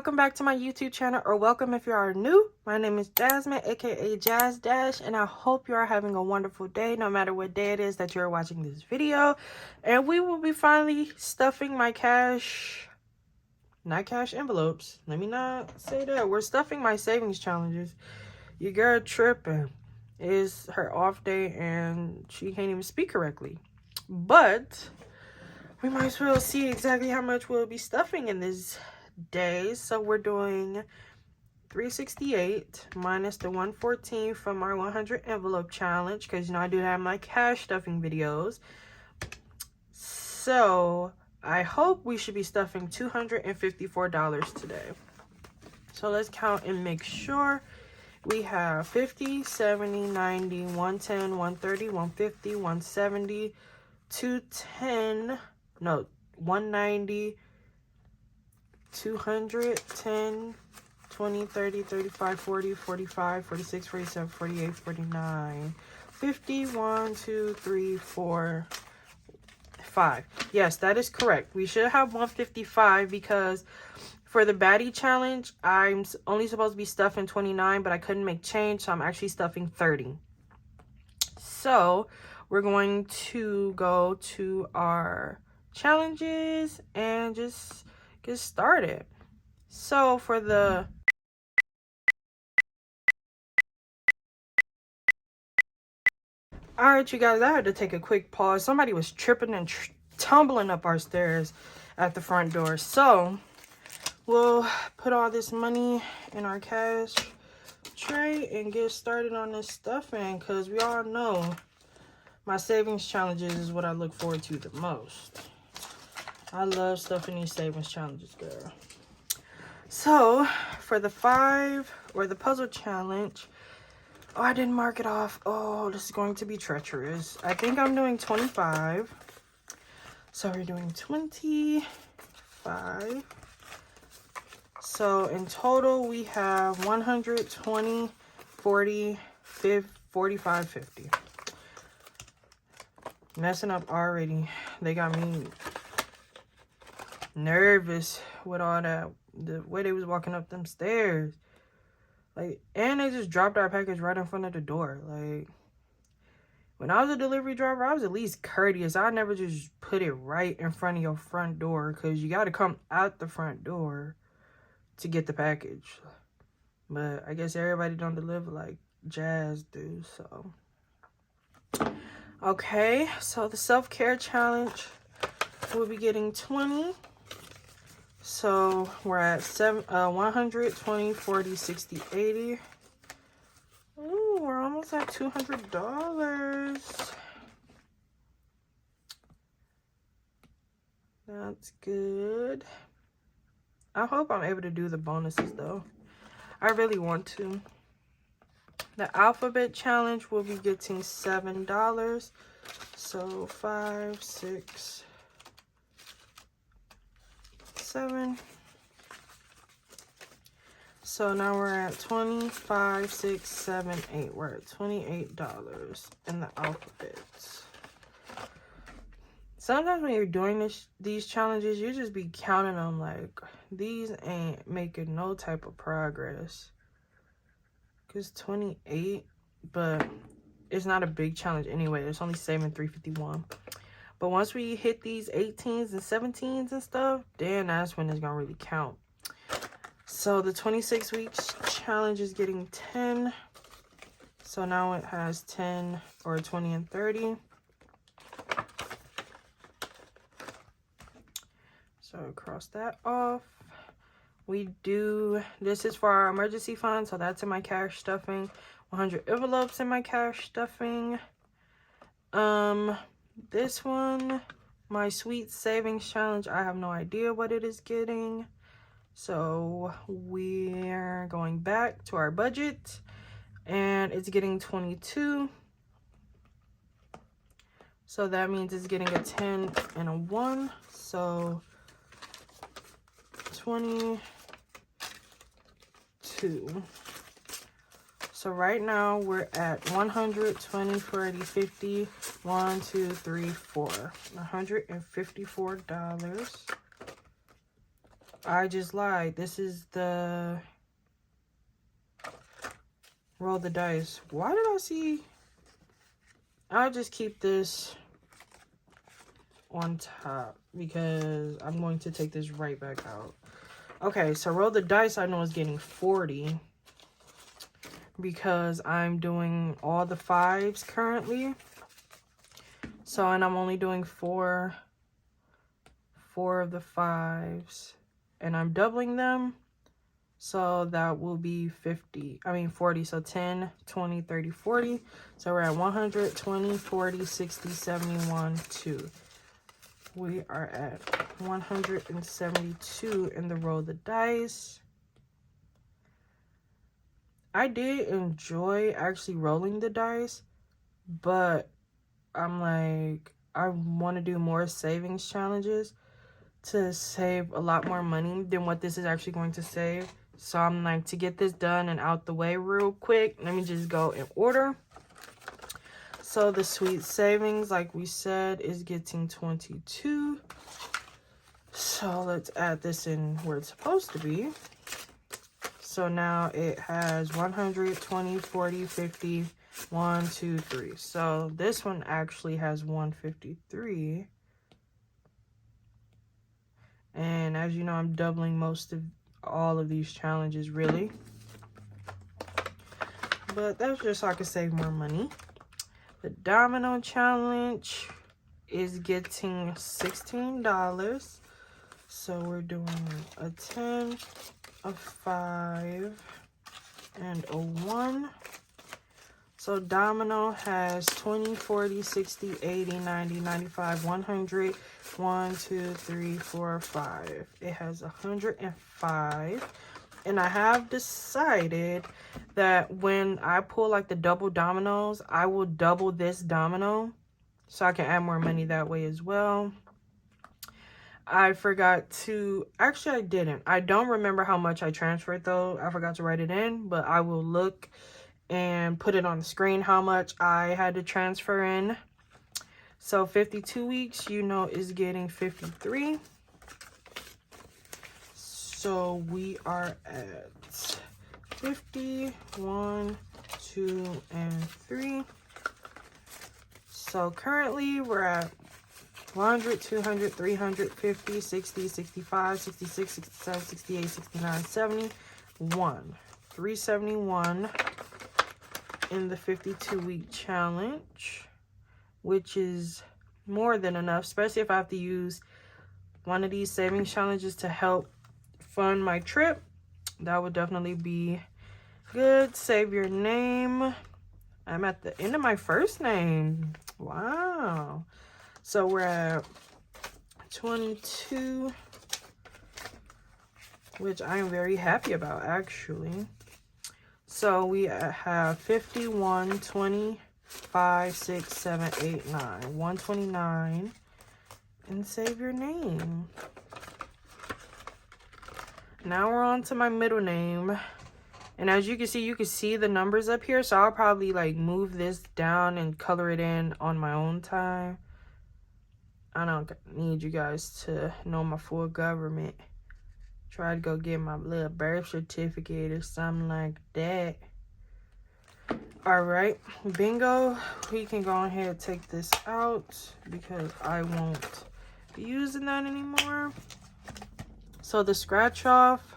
welcome back to my YouTube channel, or welcome if you are new. My name is Jasmine, aka Jazz Dash, and I hope you are having a wonderful day no matter what day it is that you're watching this video. And we will be finally stuffing my not cash envelopes, let me not say that. We're stuffing my savings challenges. Your girl tripping. It's her off day and she can't even speak correctly, but we might as well see exactly how much we'll be stuffing in this day. So we're doing 368 minus the 114 from our 100 envelope challenge, because you know I do have my cash stuffing videos. So I hope we should be stuffing $254 today. So let's count and make sure. We have 50, 70, 90, 110, 130, 150, 170, 210, no, 190, 200, 10, 20, 30, 35, 40, 45, 46, 47, 48, 49, 50, 1, 2, 3, 4, 5. Yes, that is correct. We should have 155 because for the baddie challenge, I'm only supposed to be stuffing 29, but I couldn't make change, so I'm actually stuffing 30. So we're going to go to our challenges and just get started. So for the alright, you guys, I had to take a quick pause. Somebody was tripping and tumbling up our stairs at the front door. So we'll put all this money in our cash tray and get started on this stuffing, because we all know my savings challenges is what I look forward to the most. I love stuffing these savings challenges, girl. So for the 5 or the puzzle challenge, oh, I didn't mark it off. Oh, this is going to be treacherous. I think I'm doing 25. So we're doing 25. So in total, we have 120, 40, 45, 50. Messing up already. They got me nervous with all that. The way they was walking up them stairs. Like, and they just dropped our package right in front of the door. Like, when I was a delivery driver, I was at least courteous. I never just put it right in front of your front door, because you got to come out the front door to get the package. But I guess everybody don't deliver like Jazz do, so. Okay, so the self-care challenge, we'll be getting 20. So we're at 120, 40, 60, 80. Ooh, we're almost at $200. That's good. I hope I'm able to do the bonuses though. I really want to. The alphabet challenge will be getting $7. So 5, 6, 7. So now we're at 25, 6, 7, 8. We're at $28 in the alphabet. Sometimes when you're doing these challenges, you just be counting them like, these ain't making no type of progress. Because 28, but it's not a big challenge anyway. It's only saving 351. But once we hit these 18s and 17s and stuff, then that's when it's going to really count. So the 26 weeks challenge is getting 10. So now it has 10 or 20 and 30. So cross that off. This is for our emergency fund, so that's in my cash stuffing. 100 envelopes in my cash stuffing. This one, my sweet savings challenge, I have no idea what it is getting. So we're going back to our budget, and it's getting 22. So that means it's getting a 10 and a 1. So 22. So right now we're at 120, 40, 50, 1, 2, 3, 4. $154. I just lied. This is the roll the dice. Why did I see? I'll just keep this on top because I'm going to take this right back out. Okay, so roll the dice I know is getting 40 because I'm doing all the 5s currently. So, and I'm only doing four of the 5s, and I'm doubling them. So that will be 40. So 10, 20, 30, 40. So we're at 100, 20, 40, 60, 71, 2. We are at 172 in the roll the dice. I did enjoy actually rolling the dice, but I'm like, I want to do more savings challenges to save a lot more money than what this is actually going to save. So I'm like, to get this done and out the way real quick, let me just go in order. So the sweet savings, like we said, is getting 22. So let's add this in where it's supposed to be. So now it has 100, 20, 40, 50, 1, 2, 3. So this one actually has 153. And as you know, I'm doubling most of all of these challenges, really. But that's just so I can save more money. The domino challenge is getting $16. So we're doing a 10, a 5, and a 1. So domino has 20, 40, 60, 80, 90, 95, 100, 1, 2, 3, 4, 5. It has 105. And I have decided that when I pull like the double dominoes, I will double this domino so I can add more money that way as well. I forgot to, actually I didn't. I don't remember how much I transferred though. I forgot to write it in, but I will look and put it on the screen how much I had to transfer in. So 52 weeks, you know, is getting 53. So we are at 50, 1, 2, and 3. So currently we're at 100, 200, 300, 50, 60, 65, 66, 67, 68, 69, 71. 371 in the 52-week challenge, which is more than enough, especially if I have to use one of these savings challenges to help fund my trip. That would definitely be good. Save your name. I'm at the end of my first name. Wow. So we're at 22, which I am very happy about, actually. So we have 51, 20, 5, 6, 7, 8, 9. 129. And save your name. Now we're on to my middle name. And as you can see the numbers up here. So I'll probably like move this down and color it in on my own time. I don't need you guys to know my full government. Try to go get my little birth certificate or something like that. All right, bingo. We can go ahead and take this out because I won't be using that anymore. So the scratch off,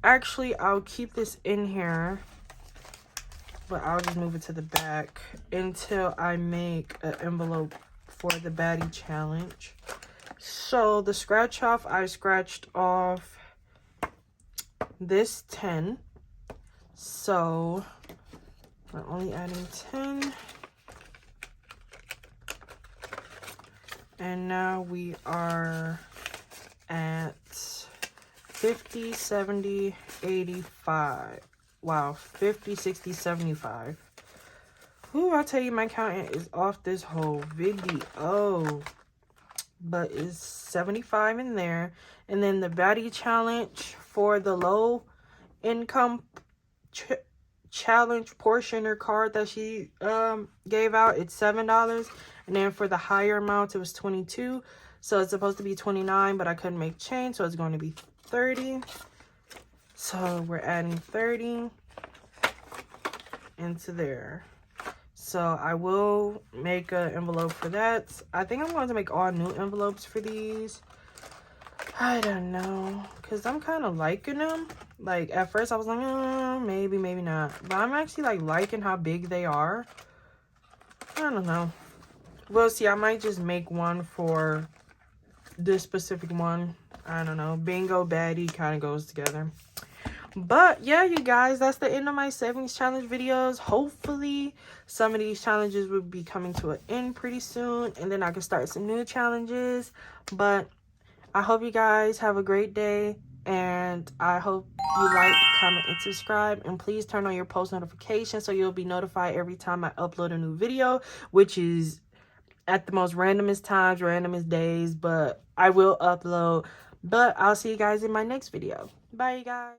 actually I'll keep this in here, but I'll just move it to the back until I make an envelope for the baddie challenge. So the scratch off, I scratched off this 10. So we're only adding 10. And now we are at 50, 70, 85. Wow, 50, 60, 75. Ooh, I'll tell you, my accountant is off this whole video. But it's 75 in there. And then the baddie challenge for the low income challenge portion or card that she gave out, it's $7. And then for the higher amount, it was 22. So it's supposed to be 29, but I couldn't make change, so it's going to be 30. So we're adding 30 into there. So I will make an envelope for that. I think I'm going to make all new envelopes for these. I don't know, because I'm kind of liking them. Like, at first I was like, maybe, maybe not. But I'm actually, like, liking how big they are. I don't know. We'll see. I might just make one for this specific one. I don't know. Bingo, baddie kind of goes together. But yeah, you guys, that's the end of my savings challenge videos. Hopefully some of these challenges will be coming to an end pretty soon, and then I can start some new challenges. But I hope you guys have a great day, and I hope you like, comment, and subscribe. And please turn on your post notifications so you'll be notified every time I upload a new video, which is at the most randomest times, randomest days, but I will upload. But I'll see you guys in my next video. Bye, you guys.